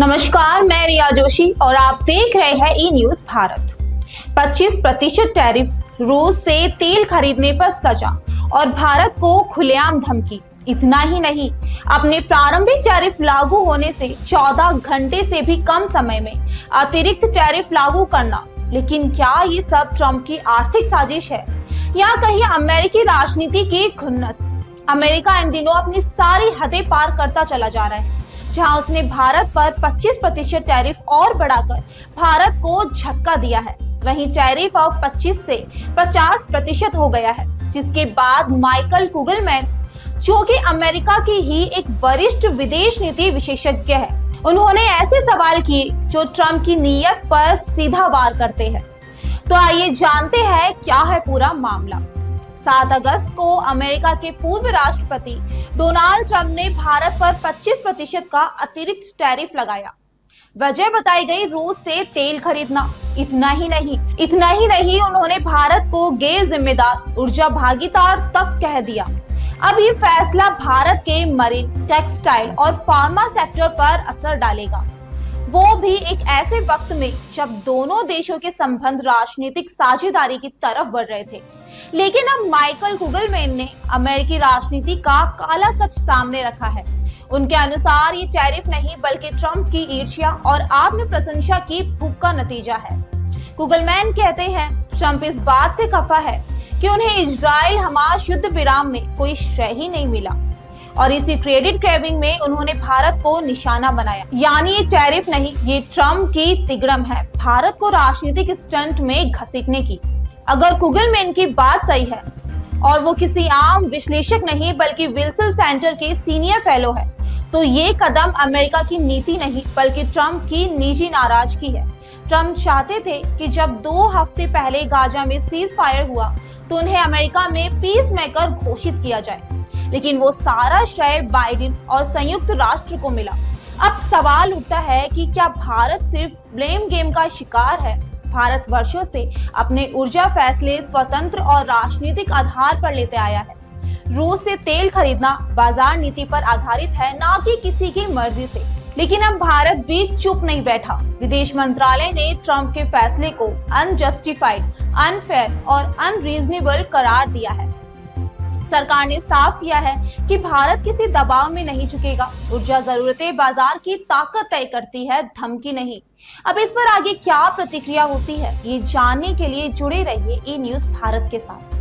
नमस्कार, मैं रिया जोशी और आप देख रहे हैं ई न्यूज भारत। 25% टैरिफ, रूस से तेल खरीदने पर सजा और भारत को खुलेआम धमकी। इतना ही नहीं, अपने प्रारंभिक टैरिफ लागू होने से 14 घंटे से भी कम समय में अतिरिक्त टैरिफ लागू करना। लेकिन क्या ये सब ट्रंप की आर्थिक साजिश है या कहीं अमेरिकी राजनीति की खुन्नस? अमेरिका इन दिनों अपनी सारी हदें पार करता चला जा रहा है, जहां उसने भारत पर 25% टैरिफ और बढ़ाकर भारत को झटका दिया है। वहीं टैरिफ अब 25 से 50% हो गया है, जिसके बाद माइकल कुगलमैन, जो कि अमेरिका की ही एक वरिष्ठ विदेश नीति विशेषज्ञ है, उन्होंने ऐसे सवाल किए जो ट्रंप की नीयत पर सीधा वार करते हैं। तो आइए जानते हैं क्या है पूरा मामला। 7 अगस्त को अमेरिका के पूर्व राष्ट्रपति डोनाल्ड ट्रंप ने भारत पर 25% का अतिरिक्त टैरिफ लगाया। वजह बताई गई रूस से तेल खरीदना। इतना ही नहीं, उन्होंने भारत को गैर जिम्मेदार ऊर्जा भागीदार तक कह दिया। अब ये फैसला भारत के मरीन, टेक्सटाइल और फार्मा सेक्टर पर असर डालेगा, वो भी एक ऐसे वक्त में जब दोनों देशों के संबंध राजनीतिक साझेदारी की तरफ बढ़ रहे थे। लेकिन अब माइकल कुगलमैन ने अमेरिकी राजनीति का काला सच सामने रखा है। उनके अनुसार ये टैरिफ नहीं बल्कि ट्रंप की ईर्ष्या और आत्म प्रशंसा की भूख का नतीजा है। कुगलमैन कहते हैं, ट्रंप इस बात से खफा है कि उन्हें इजराइल हमास युद्ध विराम में कोई श्रेय ही नहीं मिला और इसी क्रेडिट क्रेविंग में उन्होंने भारत को निशाना बनाया। यानी ये टैरिफ नहीं, ये ट्रंप की तिगड़म है भारत को राजनीतिक स्टंट में घसीटने की। अगर कुगलमैन की बात सही है और वो किसी आम विश्लेषक नहीं बल्कि विल्सन सेंटर के सीनियर फेलो है, तो ये कदम अमेरिका की नीति नहीं बल्कि ट्रंप की निजी नाराजगी है। ट्रंप चाहते थे कि जब 2 हफ्ते पहले गाजा में सीज फायर हुआ तो उन्हें अमेरिका में पीस मेकर घोषित किया जाए, लेकिन वो सारा श्रेय बाइडेन और संयुक्त राष्ट्र को मिला। अब सवाल उठता है कि क्या भारत सिर्फ ब्लेम गेम का शिकार है? भारत वर्षों से अपने ऊर्जा फैसले स्वतंत्र और राजनीतिक आधार पर लेते आया है। रूस से तेल खरीदना बाजार नीति पर आधारित है, ना कि किसी की मर्जी से। लेकिन अब भारत भी चुप नहीं बैठा। विदेश मंत्रालय ने ट्रंप के फैसले को अनजस्टिफाइड, अनफेयर और अनरीजनेबल करार दिया है। सरकार ने साफ किया है कि भारत किसी दबाव में नहीं झुकेगा। ऊर्जा जरूरतें बाजार की ताकत तय करती है, धमकी नहीं। अब इस पर आगे क्या प्रतिक्रिया होती है, ये जानने के लिए जुड़े रहिए ई न्यूज भारत के साथ।